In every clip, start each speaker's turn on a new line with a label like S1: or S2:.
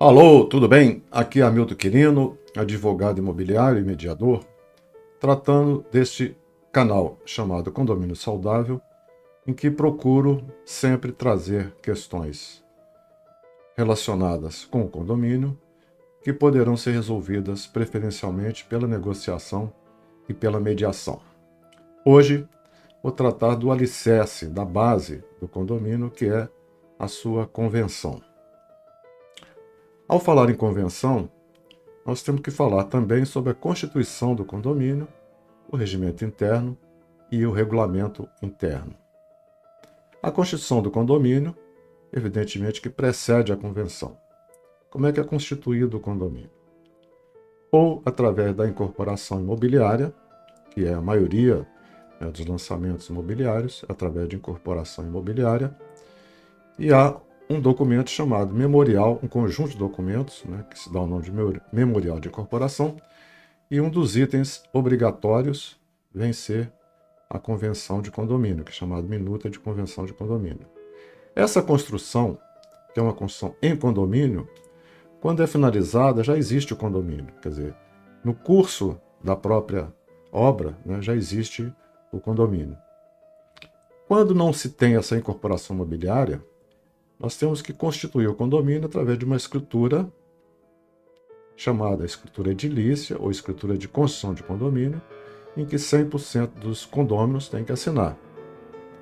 S1: Alô, tudo bem? Aqui é Hamilton Quirino, advogado imobiliário e mediador, tratando deste canal chamado Condomínio Saudável, em que procuro sempre trazer questões relacionadas com o condomínio que poderão ser resolvidas preferencialmente pela negociação e pela mediação. Hoje vou tratar do alicerce, da base do condomínio, que é a sua convenção. Ao falar em convenção, nós temos que falar também sobre a constituição do condomínio, o regimento interno e o regulamento interno. A constituição do condomínio, evidentemente, que precede a convenção. Como é que é constituído o condomínio? Ou através da incorporação imobiliária, que é a maioria dos lançamentos imobiliários, através de incorporação imobiliária, e há um documento chamado memorial, um conjunto de documentos, que se dá o nome de memorial de incorporação, e um dos itens obrigatórios vem ser a convenção de condomínio, que é chamada minuta de convenção de condomínio. Essa construção, que é uma construção em condomínio, quando é finalizada já existe o condomínio, quer dizer, no curso da própria obra já existe o condomínio. Quando não se tem essa incorporação imobiliária, nós temos que constituir o condomínio através de uma escritura chamada escritura edilícia ou escritura de construção de condomínio, em que 100% dos condôminos têm que assinar.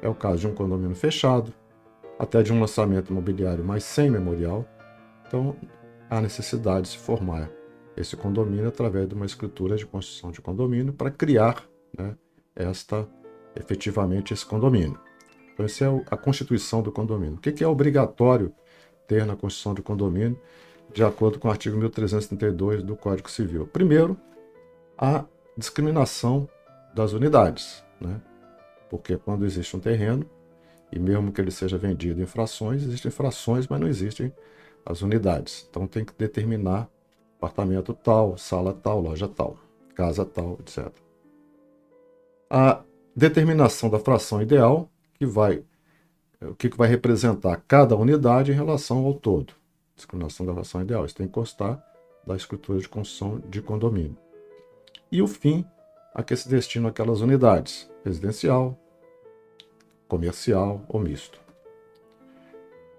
S1: É o caso de um condomínio fechado, até de um lançamento imobiliário, mas sem memorial. Então, há necessidade de se formar esse condomínio através de uma escritura de construção de condomínio para criar efetivamente esse condomínio. Então, essa é a constituição do condomínio. O que é obrigatório ter na constituição do condomínio, de acordo com o artigo 1332 do Código Civil? Primeiro, a discriminação das unidades, porque quando existe um terreno, e mesmo que ele seja vendido em frações, existem frações, mas não existem as unidades. Então tem que determinar apartamento tal, sala tal, loja tal, casa tal, etc. A determinação da fração ideal, o que vai representar cada unidade em relação ao todo. Discriminação da fração ideal, isso tem que constar da escritura de construção de condomínio. E o fim a que se destinam aquelas unidades, residencial, comercial ou misto.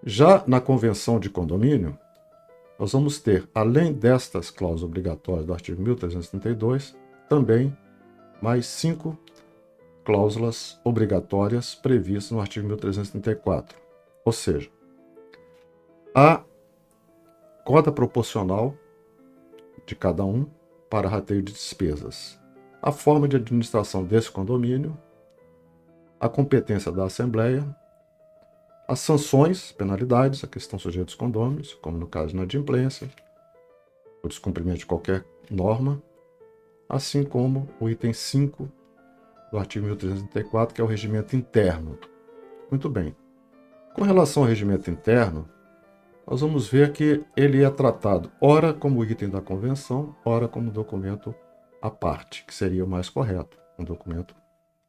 S1: Já na convenção de condomínio, nós vamos ter, além destas cláusulas obrigatórias do artigo 1332, também mais 5 cláusulas obrigatórias previstas no artigo 1334. Ou seja, a cota proporcional de cada um para rateio de despesas, a forma de administração desse condomínio, a competência da Assembleia, as sanções, penalidades a que estão sujeitos os condôminos, como no caso de inadimplência, o descumprimento de qualquer norma, assim como o item 5 do artigo 1334, que é o regimento interno. Muito bem. Com relação ao regimento interno, nós vamos ver que ele é tratado ora como item da convenção, ora como documento à parte, que seria o mais correto, um documento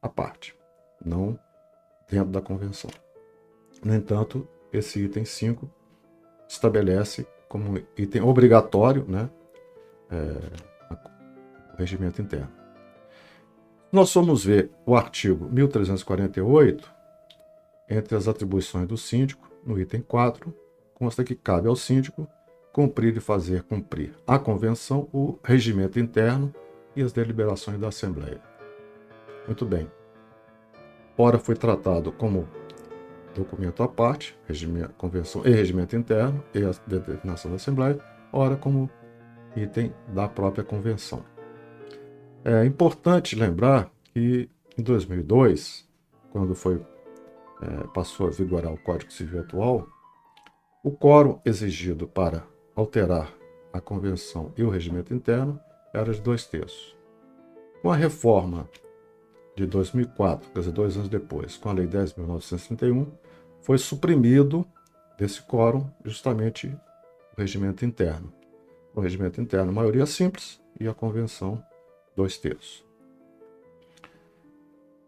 S1: à parte, não dentro da convenção. No entanto, esse item 5 estabelece como item obrigatório o regimento interno. Nós vamos ver o artigo 1348, entre as atribuições do síndico, no item 4, consta que cabe ao síndico cumprir e fazer cumprir a convenção, o regimento interno e as deliberações da Assembleia. Muito bem. Ora foi tratado como documento à parte, convenção e regimento interno e a determinação da Assembleia, ora como item da própria convenção. É importante lembrar que em 2002, quando passou a vigorar o Código Civil atual, o quórum exigido para alterar a convenção e o regimento interno era de 2/3. Com a reforma de 2004, quer dizer, 2 anos depois, com a Lei 10.931, foi suprimido desse quórum justamente o regimento interno. O regimento interno, maioria simples, e a convenção, 2/3.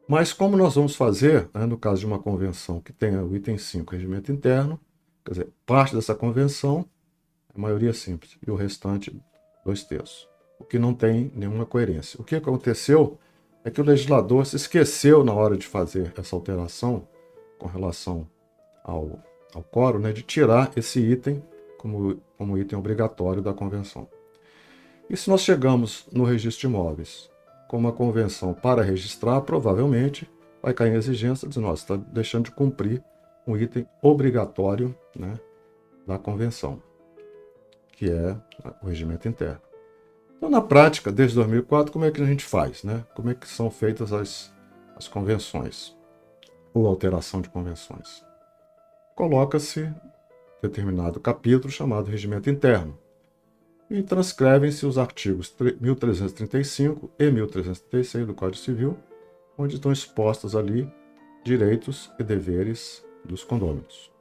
S1: Mas como nós vamos fazer, no caso de uma convenção que tenha o item 5, regimento interno, quer dizer, parte dessa convenção a maioria simples, e o restante 2/3, o que não tem nenhuma coerência. O que aconteceu é que o legislador se esqueceu na hora de fazer essa alteração com relação ao quórum, né, de tirar esse item como item obrigatório da convenção. E se nós chegamos no registro de imóveis com uma convenção para registrar, provavelmente vai cair em exigência de nós, está deixando de cumprir um item obrigatório, né, da convenção, que é o regimento interno. Então, na prática, desde 2004, como é que a gente faz, né? Como é que são feitas as convenções ou alteração de convenções? Coloca-se determinado capítulo chamado regimento interno e transcrevem-se os artigos 1335 e 1336 do Código Civil, onde estão expostos ali direitos e deveres dos condôminos.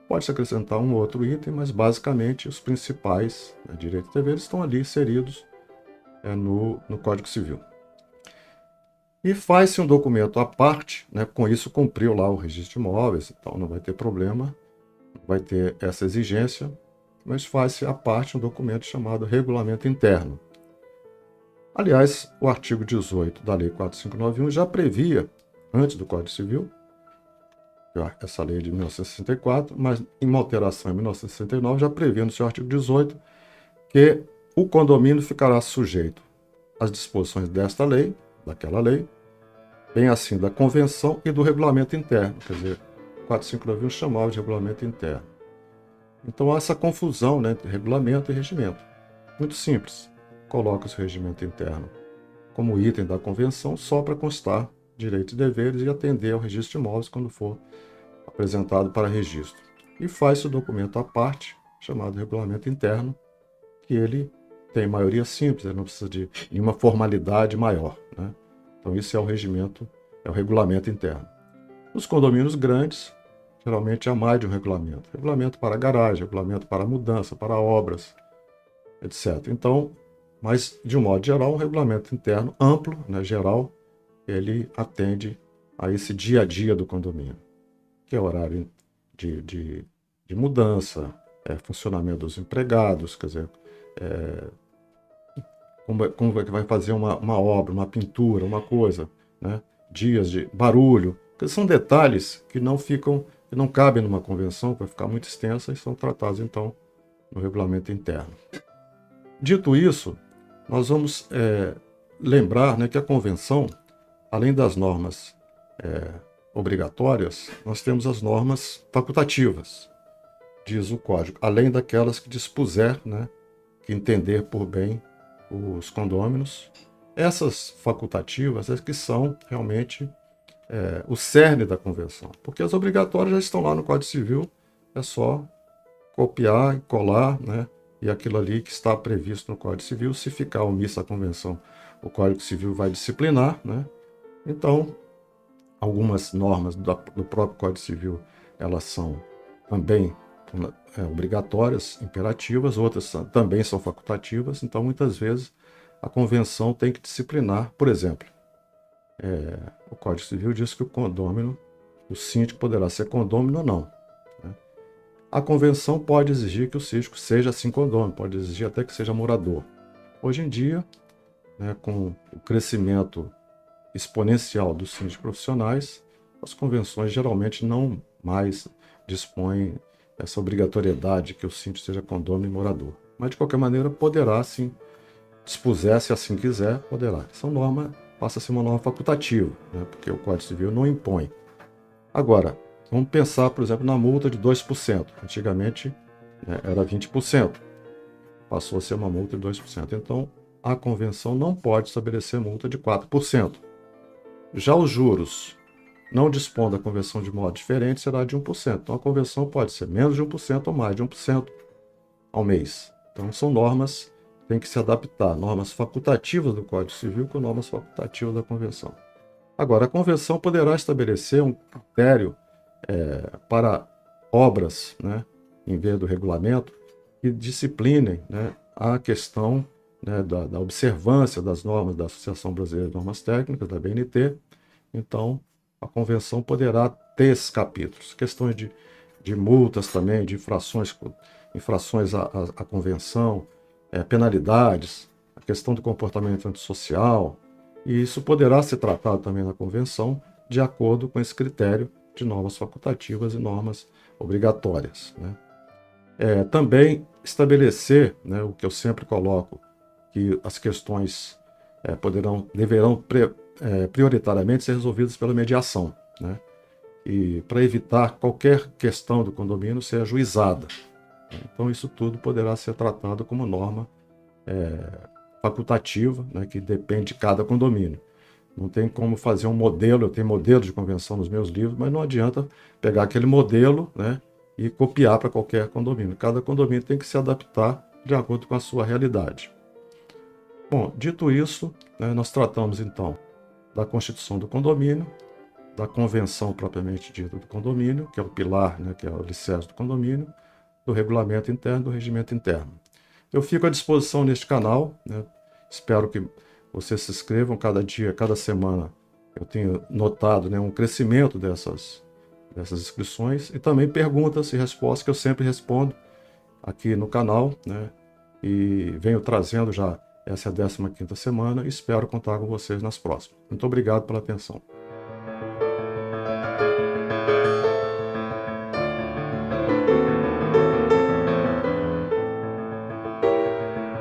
S1: Pode-se acrescentar um outro item, mas basicamente os principais, né, direitos e deveres estão ali inseridos no Código Civil. E faz-se um documento à parte, né, com isso cumpriu lá o registro de imóveis, então não vai ter problema, não vai ter essa exigência, mas faz-se à parte um documento chamado Regulamento Interno. Aliás, o artigo 18 da Lei 4591 já previa, antes do Código Civil, essa lei de 1964, mas em uma alteração em 1969 já previa no seu artigo 18 que o condomínio ficará sujeito às disposições desta lei, daquela lei, bem assim da convenção e do regulamento interno, quer dizer, 4591 chamava de regulamento interno. Então há essa confusão, né, entre regulamento e regimento. Muito simples, coloca-se o regimento interno como item da convenção só para constar direitos e deveres e atender ao registro de imóveis quando for apresentado para registro. E faz-se o documento à parte, chamado regulamento interno, que ele tem maioria simples, ele não precisa de nenhuma formalidade maior, né? Então isso é o regulamento interno. Nos condomínios grandes, geralmente há mais de um regulamento. Regulamento para garagem, regulamento para mudança, para obras, etc. Então, mas de um modo geral, um regulamento interno amplo, né, geral, ele atende a esse dia a dia do condomínio, que é horário de mudança, funcionamento dos empregados, quer dizer, como é que vai fazer uma obra, uma pintura, uma coisa, né? Dias de barulho, que são detalhes que não cabem numa convenção, que vai ficar muito extensa, e são tratados, então, no regulamento interno. Dito isso, nós vamos lembrar, né, que a convenção, além das normas obrigatórias, nós temos as normas facultativas, diz o Código, além daquelas que dispuser, né, que entender por bem os condôminos. Essas facultativas é que são realmente o cerne da convenção, porque as obrigatórias já estão lá no Código Civil, é só copiar e colar, né, e aquilo ali que está previsto no Código Civil, se ficar omissa a convenção, o Código Civil vai disciplinar, né? Então, algumas normas do próprio Código Civil, elas são também obrigatórias, imperativas, outras também são facultativas, então muitas vezes a convenção tem que disciplinar. Por exemplo, o Código Civil diz que o síndico poderá ser condômino ou não, né? A convenção pode exigir que o síndico seja assim condômino, pode exigir até que seja morador. Hoje em dia, né, com o crescimento exponencial dos síndicos profissionais, as convenções geralmente não mais dispõem dessa obrigatoriedade que o síndico seja condômino e morador. Mas, de qualquer maneira, poderá, sim, dispuser, se assim quiser, poderá. Essa norma passa a ser uma norma facultativa, né, porque o Código Civil não impõe. Agora, vamos pensar, por exemplo, na multa de 2%. Antigamente, né, era 20%. Passou a ser uma multa de 2%. Então, a convenção não pode estabelecer multa de 4%. Já os juros, não dispondo da convenção de modo diferente, será de 1%. Então, a convenção pode ser menos de 1% ou mais de 1% ao mês. Então, são normas que têm que se adaptar, normas facultativas do Código Civil com normas facultativas da convenção. Agora, a convenção poderá estabelecer um critério para obras, né, em vez do regulamento, que disciplinem, né, a questão, né, da observância das normas da Associação Brasileira de Normas Técnicas, da BNT. Então, a convenção poderá ter esses capítulos, questões de de multas também, de infrações à convenção, penalidades, a questão do comportamento antissocial, e isso poderá ser tratado também na convenção de acordo com esse critério de normas facultativas e normas obrigatórias, né? Também estabelecer, né, o que eu sempre coloco, que as questões deverão prioritariamente ser resolvidas pela mediação, né? E para evitar qualquer questão do condomínio ser ajuizada. Então isso tudo poderá ser tratado como norma facultativa, né, que depende de cada condomínio. Não tem como fazer um modelo, eu tenho modelo de convenção nos meus livros, mas não adianta pegar aquele modelo, né, e copiar para qualquer condomínio. Cada condomínio tem que se adaptar de acordo com a sua realidade. Bom, dito isso, né, nós tratamos então da constituição do condomínio, da convenção propriamente dita do condomínio, que é o pilar, né, que é o alicerce do condomínio, do regulamento interno, do regimento interno. Eu fico à disposição neste canal, né, espero que vocês se inscrevam cada dia, cada semana. Eu tenho notado, né, um crescimento dessas inscrições e também perguntas e respostas que eu sempre respondo aqui no canal, né, e venho trazendo já essa é a 15ª semana e espero contar com vocês nas próximas. Muito obrigado pela atenção.